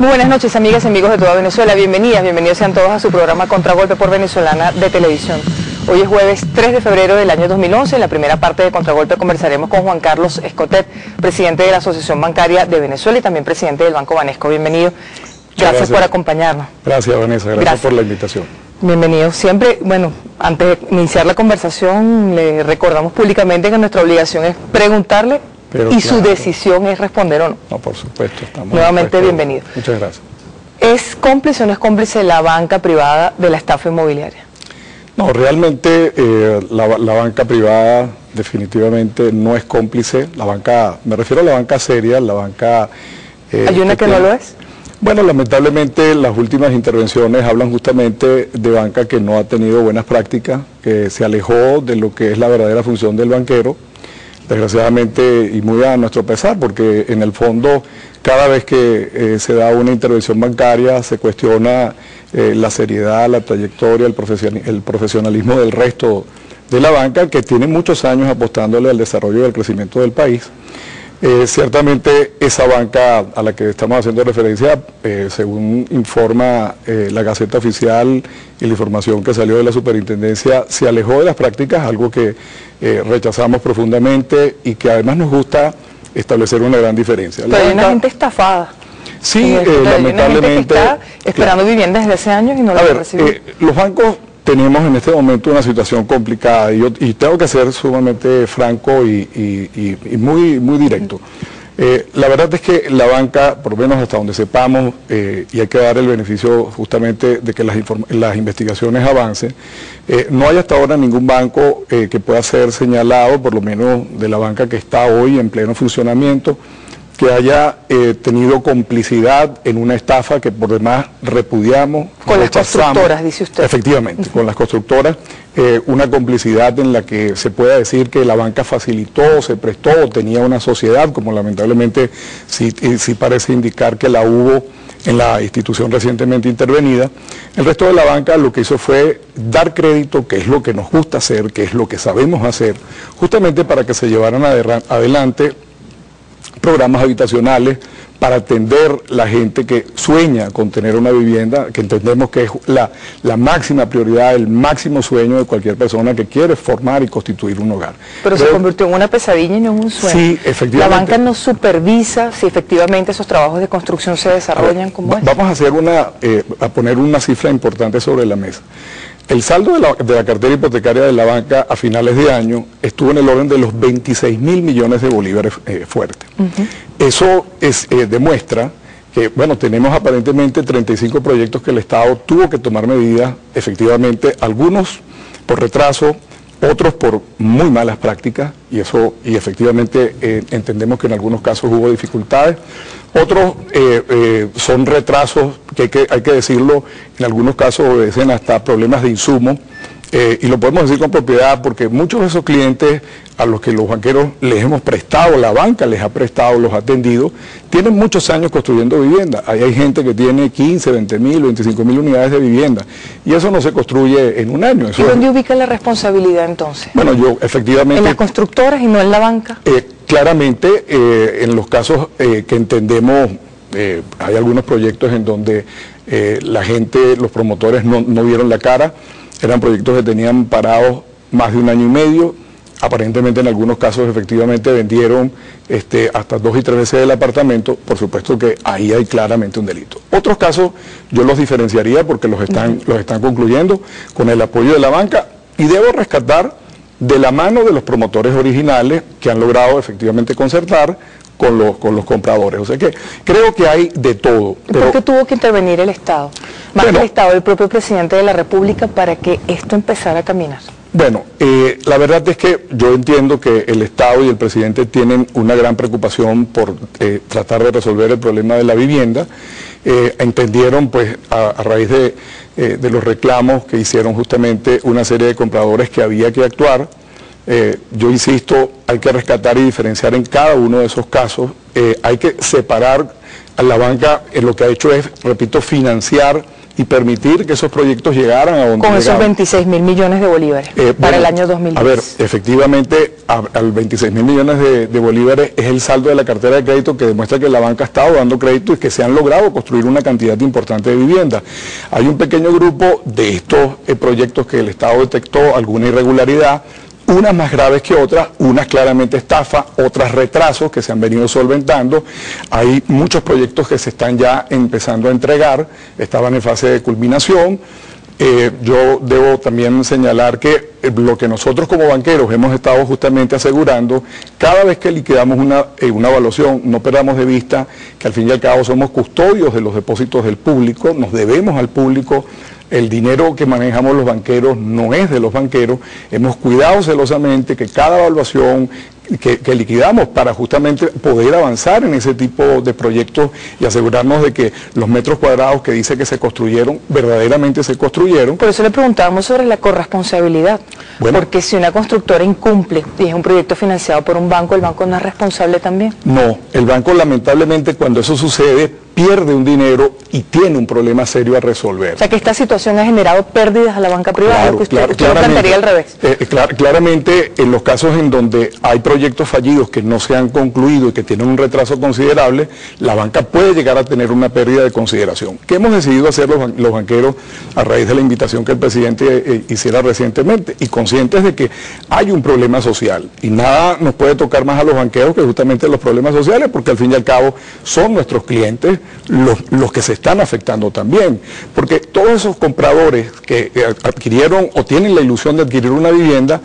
Muy buenas noches, amigas y amigos de toda Venezuela. Bienvenidos sean todos a su programa Contragolpe por Venezolana de Televisión. Hoy es jueves 3 de febrero del año 2011. En la primera parte de Contragolpe conversaremos con Juan Carlos Escotet, presidente de la Asociación Bancaria de Venezuela y también presidente del Banco Banesco. Bienvenido. Gracias por acompañarnos. Gracias, Vanessa. Gracias por la invitación. Bienvenido. Siempre, bueno, antes de iniciar la conversación, le recordamos públicamente que nuestra obligación es preguntarle y su decisión es responder o no. No, por supuesto. Nuevamente, bienvenido. Muchas gracias. ¿Es cómplice o no es cómplice la banca privada de la estafa inmobiliaria? No, realmente la banca privada definitivamente no es cómplice. La banca, me refiero a la banca seria, la banca... ¿Hay una que no lo es? Bueno, lamentablemente las últimas intervenciones hablan justamente de banca que no ha tenido buenas prácticas, que se alejó de lo que es la verdadera función del banquero, desgraciadamente y muy a nuestro pesar, porque en el fondo cada vez que se da una intervención bancaria se cuestiona la seriedad, la trayectoria, el profesionalismo del resto de la banca, que tiene muchos años apostándole al desarrollo y al crecimiento del país. Ciertamente esa banca a la que estamos haciendo referencia, según informa la Gaceta Oficial y la información que salió de la Superintendencia, se alejó de las prácticas, algo que rechazamos profundamente y que además nos gusta establecer una gran diferencia. Pero hay una gente estafada. Sí, lamentablemente. Hay una gente que está esperando vivienda desde hace años y no la ha recibido. Los bancos tenemos en este momento una situación complicada y tengo que ser sumamente franco y muy directo. La verdad es que la banca, por lo menos hasta donde sepamos, y hay que dar el beneficio justamente de que las investigaciones avancen, no hay hasta ahora ningún banco que pueda ser señalado, por lo menos de la banca que está hoy en pleno funcionamiento, que haya tenido complicidad en una estafa que por demás repudiamos. Con las constructoras, dice usted. Efectivamente, con las constructoras, una complicidad en la que se pueda decir que la banca facilitó, se prestó, tenía una sociedad, como lamentablemente sí parece indicar que la hubo en la institución recientemente intervenida. El resto de la banca lo que hizo fue dar crédito, que es lo que nos gusta hacer, que es lo que sabemos hacer, justamente para que se llevaran adelante programas habitacionales para atender la gente que sueña con tener una vivienda, que entendemos que es la máxima prioridad, el máximo sueño de cualquier persona que quiere formar y constituir un hogar. Pero se convirtió en una pesadilla y no en un sueño. Sí, efectivamente. La banca no supervisa si efectivamente esos trabajos de construcción se desarrollan como es. Vamos a hacer a poner una cifra importante sobre la mesa. El saldo de la cartera hipotecaria de la banca a finales de año estuvo en el orden de los 26.000 millones de bolívares fuertes. Eso demuestra que, bueno, tenemos aparentemente 35 proyectos que el Estado tuvo que tomar medidas, efectivamente, algunos por retraso, otros por muy malas prácticas, y efectivamente entendemos que en algunos casos hubo dificultades. Otros son retrasos que hay que decirlo, en algunos casos obedecen hasta problemas de insumo, y lo podemos decir con propiedad porque muchos de esos clientes a los que los banqueros les hemos prestado, la banca les ha prestado, los ha atendido, tienen muchos años construyendo vivienda. Ahí hay gente que tiene 15, 20.000, 25.000 unidades de vivienda, y eso no se construye en un año. ¿Y dónde ubica la responsabilidad entonces? Bueno, efectivamente... ¿En las constructoras y no en la banca? Claramente, en los casos que entendemos, hay algunos proyectos en donde la gente, los promotores no vieron la cara, eran proyectos que tenían parados más de 1 año y medio, aparentemente en algunos casos efectivamente vendieron hasta 2 y 3 veces el apartamento, por supuesto que ahí hay claramente un delito. Otros casos yo los diferenciaría porque los están concluyendo con el apoyo de la banca, y debo rescatar de la mano de los promotores originales que han logrado efectivamente concertar con los compradores. O sea que creo que hay de todo. ¿Por qué tuvo que intervenir el Estado? Más que el Estado, el propio presidente de la República, para que esto empezara a caminar. Bueno, la verdad es que yo entiendo que el Estado y el presidente tienen una gran preocupación por tratar de resolver el problema de la vivienda. Entendieron, pues, a raíz de los reclamos que hicieron justamente una serie de compradores, que había que actuar. Yo insisto, hay que rescatar y diferenciar en cada uno de esos casos. Hay que separar a la banca, lo que ha hecho es, repito, financiar y permitir que esos proyectos llegaran a donde con esos llegaban. 26.000 millones de bolívares para el año 2010. A ver, efectivamente, al 26.000 millones de bolívares es el saldo de la cartera de crédito que demuestra que la banca ha estado dando crédito y que se han logrado construir una cantidad importante de viviendas. Hay un pequeño grupo de estos proyectos que el Estado detectó alguna irregularidad, unas más graves que otras, unas claramente estafa, otras retrasos que se han venido solventando. Hay muchos proyectos que se están ya empezando a entregar, estaban en fase de culminación. Yo debo también señalar que lo que nosotros como banqueros hemos estado justamente asegurando, cada vez que liquidamos una evaluación, no perdamos de vista que al fin y al cabo somos custodios de los depósitos del público, nos debemos al público. El dinero que manejamos los banqueros no es de los banqueros. Hemos cuidado celosamente que cada evaluación que liquidamos para justamente poder avanzar en ese tipo de proyectos y asegurarnos de que los metros cuadrados que dice que se construyeron, verdaderamente se construyeron. Por eso le preguntábamos sobre la corresponsabilidad, porque si una constructora incumple y es un proyecto financiado por un banco, ¿el banco no es responsable también? No, el banco lamentablemente cuando eso sucede pierde un dinero y tiene un problema serio a resolver. O sea que esta situación ha generado pérdidas a la banca privada, Claro, que usted lo plantearía al revés. Claramente en los casos en donde hay proyectos fallidos que no se han concluido y que tienen un retraso considerable, la banca puede llegar a tener una pérdida de consideración. ¿Qué hemos decidido hacer los banqueros a raíz de la invitación que el presidente hiciera recientemente? Y conscientes de que hay un problema social y nada nos puede tocar más a los banqueros que justamente los problemas sociales, porque al fin y al cabo son nuestros clientes los que se están afectando también, porque todos esos compradores que adquirieron o tienen la ilusión de adquirir una vivienda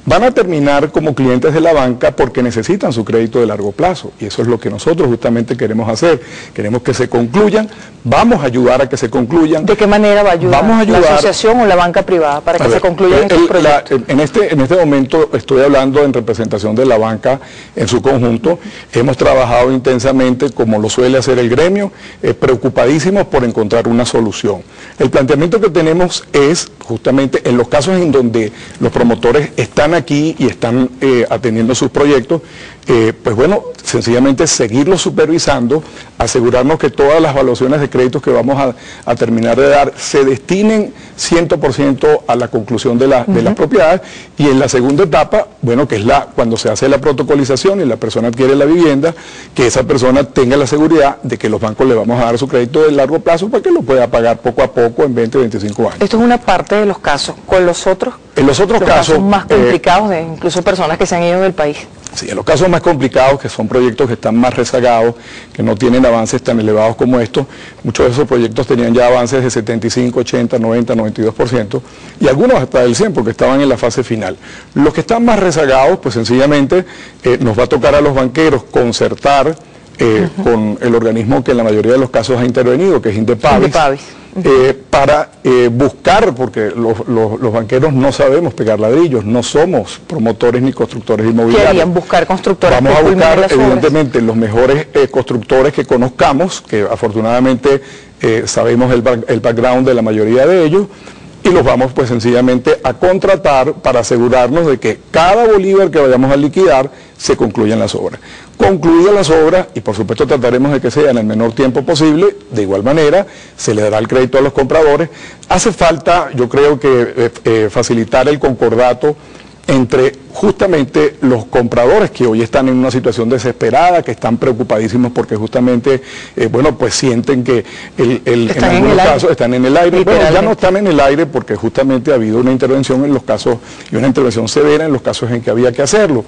van a terminar como clientes de la banca porque necesitan su crédito de largo plazo, y eso es lo que nosotros justamente queremos hacer. Queremos que se concluyan, vamos a ayudar a que se concluyan. ¿De qué manera va a ayudar, vamos a ayudar la asociación o la banca privada para que se concluyan estos proyectos? En este momento estoy hablando en representación de la banca en su conjunto. Hemos trabajado intensamente, como lo suele hacer el gremio, preocupadísimos por encontrar una solución. El planteamiento que tenemos es justamente en los casos en donde los promotores están aquí y están atendiendo sus proyectos, pues bueno, sencillamente seguirlos supervisando, asegurarnos que todas las evaluaciones de créditos que vamos a terminar de dar se destinen 100% a la conclusión de las propiedades, y en la segunda etapa, bueno, que es cuando se hace la protocolización y la persona adquiere la vivienda, que esa persona tenga la seguridad de que los bancos le vamos a dar su crédito de largo plazo para que lo pueda pagar poco a poco en 20 o 25 años. Esto es una parte de los casos. ¿Con los otros? En los otros casos más complicados, de incluso personas que se han ido del país. Sí, en los casos más complicados, que son proyectos que están más rezagados, que no tienen avances tan elevados como estos, muchos de esos proyectos tenían ya avances de 75, 80, 90, 92%, y algunos hasta del 100%, porque estaban en la fase final. Los que están más rezagados, pues sencillamente nos va a tocar a los banqueros concertar con el organismo que en la mayoría de los casos ha intervenido, que es Indepavis. Para buscar, porque los banqueros no sabemos pegar ladrillos, no somos promotores ni constructores inmobiliarios. Querían buscar constructores. Vamos a buscar evidentemente los mejores constructores que conozcamos, que afortunadamente sabemos el background de la mayoría de ellos, y los vamos pues sencillamente a contratar para asegurarnos de que cada bolívar que vayamos a liquidar se concluyan las obras. Concluidas las obras, y por supuesto trataremos de que sea en el menor tiempo posible, de igual manera se le dará el crédito a los compradores. Hace falta, yo creo que facilitar el concordato entre justamente los compradores que hoy están en una situación desesperada, que están preocupadísimos porque justamente, bueno, pues sienten que en algunos casos están en el aire. Bueno, ya no están en el aire porque justamente ha habido una intervención en los casos, y una intervención severa en los casos en que había que hacerlo.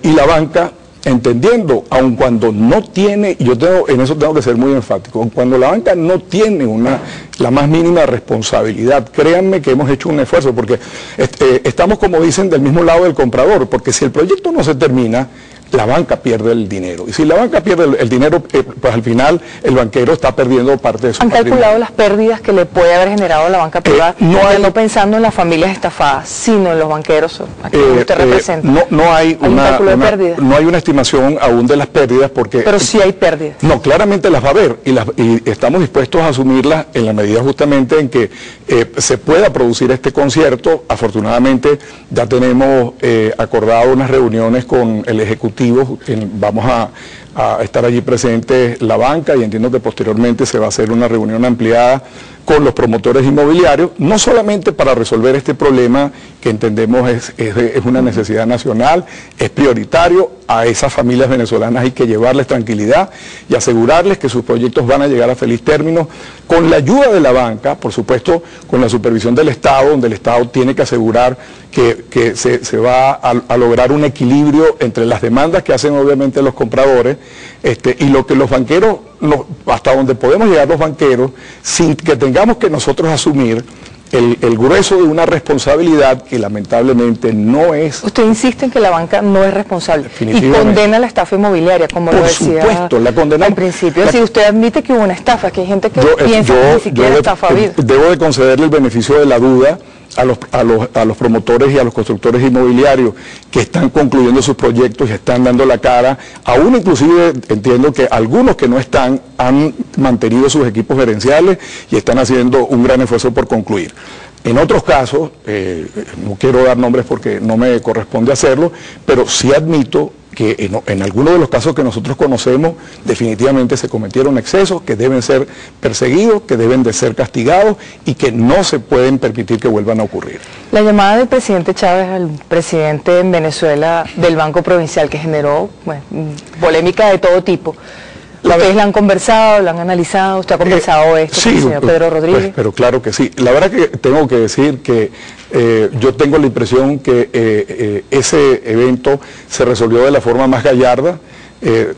Y la banca, entendiendo, aun cuando no tiene, y en eso tengo que ser muy enfático, cuando la banca no tiene la más mínima responsabilidad, créanme que hemos hecho un esfuerzo, porque estamos, como dicen, del mismo lado del comprador, porque si el proyecto no se termina, la banca pierde el dinero. Y si la banca pierde el dinero, pues al final el banquero está perdiendo parte de su patrimonio. ¿Han calculado las pérdidas que le puede haber generado la banca privada? No pensando en las familias estafadas, sino en los banqueros a quienes usted representa. No hay una estimación aún de las pérdidas, porque... Pero sí hay pérdidas. No, claramente las va a haber, y estamos dispuestos a asumirlas en la medida justamente en que se pueda producir este concierto. Afortunadamente ya tenemos acordado unas reuniones con el Ejecutivo directivos, vamos a estar allí presentes la banca y entiendo que posteriormente se va a hacer una reunión ampliada con los promotores inmobiliarios, no solamente para resolver este problema que entendemos es una necesidad nacional, es prioritario. A esas familias venezolanas hay que llevarles tranquilidad y asegurarles que sus proyectos van a llegar a feliz término, con la ayuda de la banca, por supuesto, con la supervisión del Estado, donde el Estado tiene que asegurar que se va a lograr un equilibrio entre las demandas que hacen obviamente los compradores y lo que los banqueros, hasta donde podemos llegar los banqueros, sin que tengamos que nosotros asumir el grueso de una responsabilidad que lamentablemente no es... Usted insiste en que la banca no es responsable y condena la estafa inmobiliaria, como lo decía. Por supuesto, la condena... Al principio, si usted admite que hubo una estafa, que hay gente que piensa que ni siquiera estafa habido. Debo de concederle el beneficio de la duda a los promotores y a los constructores inmobiliarios que están concluyendo sus proyectos y están dando la cara, aún inclusive entiendo que algunos que no están han mantenido sus equipos gerenciales y están haciendo un gran esfuerzo por concluir. En otros casos, no quiero dar nombres porque no me corresponde hacerlo, pero sí admito que en algunos de los casos que nosotros conocemos definitivamente se cometieron excesos que deben ser perseguidos, que deben de ser castigados y que no se pueden permitir que vuelvan a ocurrir. La llamada del presidente Chávez al presidente en Venezuela del Banco Provincial, que generó polémica de todo tipo. ¿Ustedes la han conversado, la han analizado? ¿Usted ha conversado esto con el señor Pedro Rodríguez? Pero claro que sí. La verdad que tengo que decir que yo tengo la impresión que ese evento se resolvió de la forma más gallarda,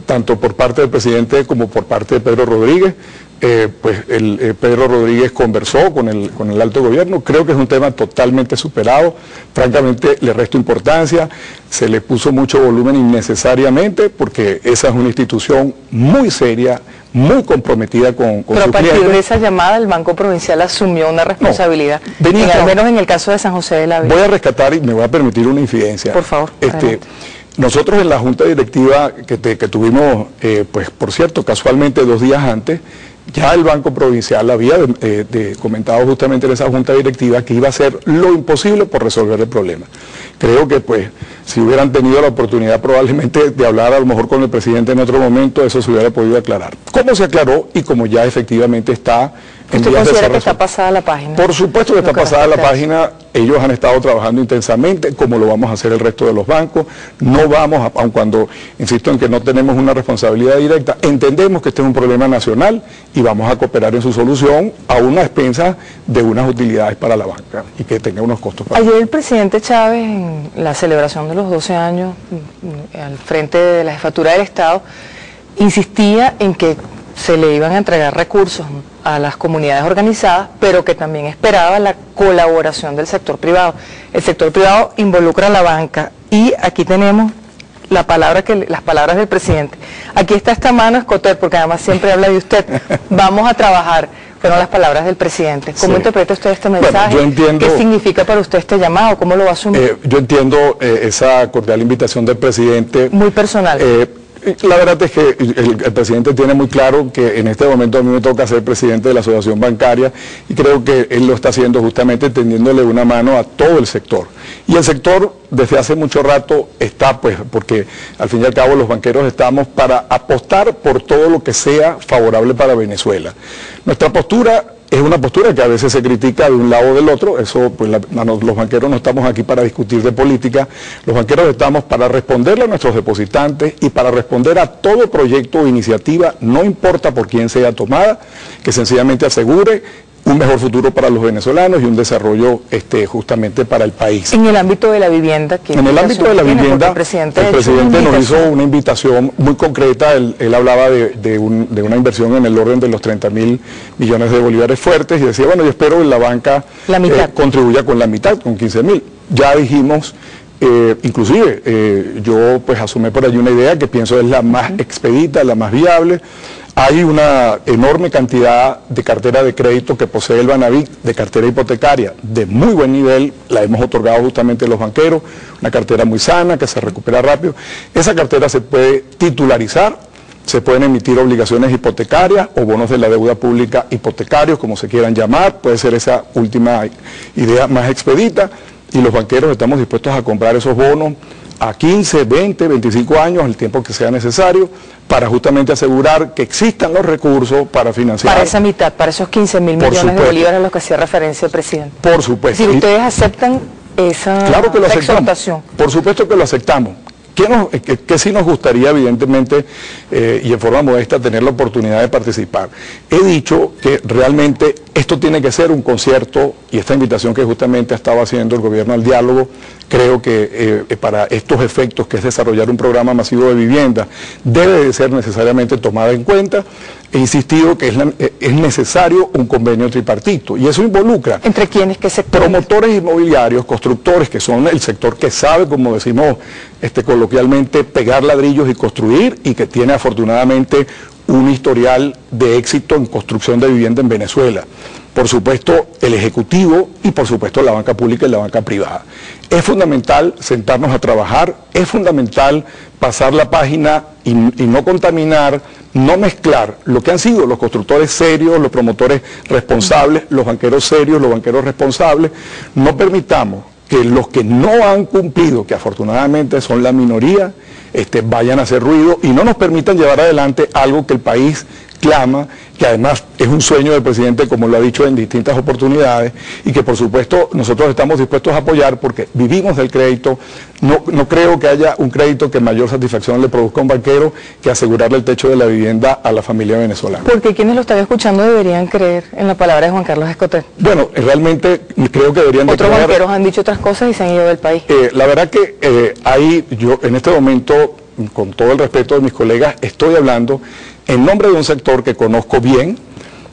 tanto por parte del presidente como por parte de Pedro Rodríguez. Pedro Rodríguez conversó con el alto gobierno, creo que es un tema totalmente superado, francamente le resto importancia, se le puso mucho volumen innecesariamente porque esa es una institución muy seria, muy comprometida con Pero su a partir cliente. de esa llamada el Banco Provincial asumió una responsabilidad, al menos en el caso de San José de la Vega. Voy a rescatar y me voy a permitir una infidencia. Por favor, nosotros en la junta directiva que tuvimos, por cierto, casualmente 2 días antes, ya el Banco Provincial había comentado justamente en esa junta directiva que iba a hacer lo imposible por resolver el problema. Creo que si hubieran tenido la oportunidad probablemente de hablar a lo mejor con el presidente en otro momento, eso se hubiera podido aclarar. ¿Cómo se aclaró y como ya efectivamente está en ¿Usted vías de considera ser que está pasada la página? Por supuesto que está pasada la página. Ellos han estado trabajando intensamente, como lo vamos a hacer el resto de los bancos. No vamos, aun cuando insisto en que no tenemos una responsabilidad directa, entendemos que este es un problema nacional y vamos a cooperar en su solución a una expensa de unas utilidades para la banca y que tenga unos costos para Ayer el presidente Chávez, en la celebración de los 12 años al frente de la jefatura del Estado, insistía en que se le iban a entregar recursos a las comunidades organizadas, pero que también esperaba la colaboración del sector privado. El sector privado involucra a la banca y aquí tenemos las palabras del presidente. Aquí está esta mano Escotet, porque además siempre habla de usted. Vamos a trabajar. Fueron las palabras del presidente. ¿Cómo interpreta usted este mensaje? Bueno, yo entiendo, ¿qué significa para usted este llamado? ¿Cómo lo va a asumir? Yo entiendo esa cordial invitación del presidente. Muy personal. La verdad es que el presidente tiene muy claro que en este momento a mí me toca ser presidente de la asociación bancaria y creo que él lo está haciendo justamente tendiéndole una mano a todo el sector. Y el sector desde hace mucho rato está, porque al fin y al cabo los banqueros estamos para apostar por todo lo que sea favorable para Venezuela. Nuestra postura es una postura que a veces se critica de un lado o del otro, eso los banqueros no estamos aquí para discutir de política, los banqueros estamos para responderle a nuestros depositantes y para responder a todo proyecto o iniciativa, no importa por quién sea tomada, que sencillamente asegure un mejor futuro para los venezolanos y un desarrollo justamente para el país. En el ámbito de la vivienda, en el ámbito de la vivienda, el presidente nos hizo una invitación muy concreta. Él hablaba de una inversión en el orden de los 30.000 millones de bolívares fuertes y decía, bueno, yo espero que la banca contribuya con la mitad, con 15.000. Ya dijimos, inclusive yo asumí por allí una idea que pienso es la más expedita, la más viable. Hay una enorme cantidad de cartera de crédito que posee el Banavic, de cartera hipotecaria de muy buen nivel, la hemos otorgado justamente los banqueros, una cartera muy sana, que se recupera rápido. Esa cartera se puede titularizar, se pueden emitir obligaciones hipotecarias o bonos de la deuda pública hipotecarios, como se quieran llamar, puede ser esa última idea más expedita, y los banqueros estamos dispuestos a comprar esos bonos a 15, 20, 25 años, el tiempo que sea necesario, para justamente asegurar que existan los recursos para financiar. Para esa mitad, para esos 15.000 millones de bolívares a los que hacía referencia el presidente. Por supuesto. Si ustedes aceptan esa claro que lo exhortación. Por supuesto que lo aceptamos. ¿Qué sí nos gustaría, evidentemente, y en forma modesta, tener la oportunidad de participar? He dicho que realmente esto tiene que ser un concierto, y esta invitación que justamente ha estado haciendo el gobierno al diálogo, creo que para estos efectos, que es desarrollar un programa masivo de vivienda, debe de ser necesariamente tomada en cuenta. He insistido que es necesario un convenio tripartito, y eso involucra... ¿Entre quiénes? ¿Qué sectores? Promotores inmobiliarios, constructores, que son el sector que sabe, como decimos coloquialmente, pegar ladrillos y construir, y que tiene afortunadamente un historial de éxito en construcción de vivienda en Venezuela. Por supuesto, el Ejecutivo y por supuesto la banca pública y la banca privada. Es fundamental sentarnos a trabajar, es fundamental pasar la página y no contaminar, no mezclar lo que han sido los constructores serios, los promotores responsables, los banqueros serios, los banqueros responsables. No permitamos que los que no han cumplido, que afortunadamente son la minoría, vayan a hacer ruido y no nos permitan llevar adelante algo que el país clama, que además es un sueño del presidente, como lo ha dicho en distintas oportunidades, y que por supuesto nosotros estamos dispuestos a apoyar porque vivimos del crédito. No creo que haya un crédito que mayor satisfacción le produzca a un banquero que asegurarle el techo de la vivienda a la familia venezolana. Porque quienes lo están escuchando deberían creer en la palabra de Juan Carlos Escotet. Bueno, realmente creo que deberían Otros banqueros han dicho otras cosas y se han ido del país. La verdad que yo en este momento, con todo el respeto de mis colegas, estoy hablando en nombre de un sector que conozco bien,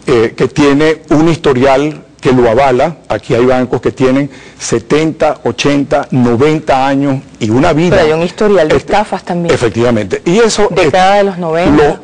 que tiene un historial que lo avala. Aquí hay bancos que tienen 70, 80, 90 años y una vida. Pero hay un historial de estafas también. Efectivamente. Y eso... Década de los 90,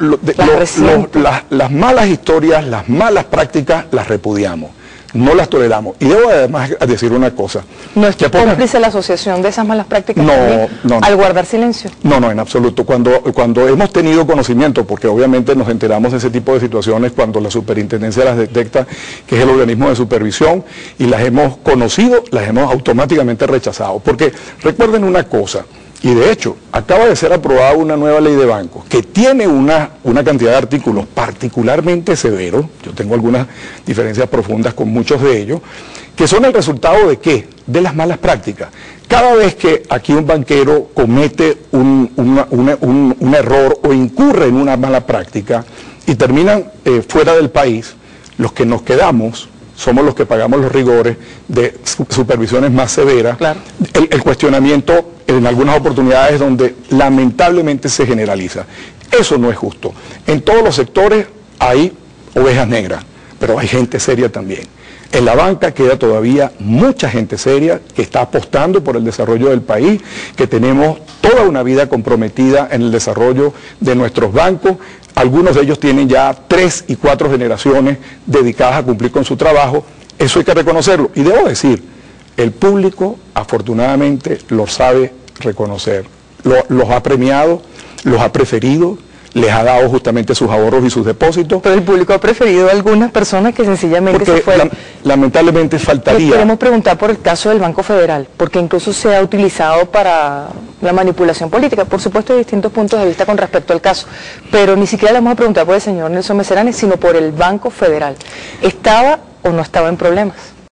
las malas historias, las malas prácticas, las repudiamos. No las toleramos. Y debo además decir una cosa. ¿No es cómplice la asociación de esas malas prácticas no, al guardar silencio? No, en absoluto. Cuando hemos tenido conocimiento, porque obviamente nos enteramos de ese tipo de situaciones cuando la superintendencia las detecta, que es el organismo de supervisión, y las hemos conocido, las hemos automáticamente rechazado. Porque recuerden una cosa, y de hecho acaba de ser aprobada una nueva ley de bancos que tiene una cantidad de artículos particularmente severos. Yo tengo algunas diferencias profundas con muchos de ellos, que son el resultado de ¿qué? De las malas prácticas. Cada vez que aquí un banquero comete un error o incurre en una mala práctica y terminan fuera del país, los que nos quedamos somos los que pagamos los rigores de supervisiones más severas. Claro. El cuestionamiento en algunas oportunidades donde lamentablemente se generaliza. Eso no es justo. En todos los sectores hay ovejas negras, pero hay gente seria también. En la banca queda todavía mucha gente seria que está apostando por el desarrollo del país, que tenemos toda una vida comprometida en el desarrollo de nuestros bancos. Algunos de ellos tienen ya 3 y 4 generaciones dedicadas a cumplir con su trabajo. Eso hay que reconocerlo. Y debo decir, el público afortunadamente lo sabe reconocer. Los ha premiado, los ha preferido, les ha dado justamente sus ahorros y sus depósitos. Pero el público ha preferido a algunas personas que sencillamente porque se fueron. Lamentablemente faltaría... Queremos preguntar por el caso del Banco Federal, porque incluso se ha utilizado para la manipulación política. Por supuesto hay distintos puntos de vista con respecto al caso, pero ni siquiera le vamos a preguntar por el señor Nelson Messerani, sino por el Banco Federal. ¿Estaba o no estaba en problemas?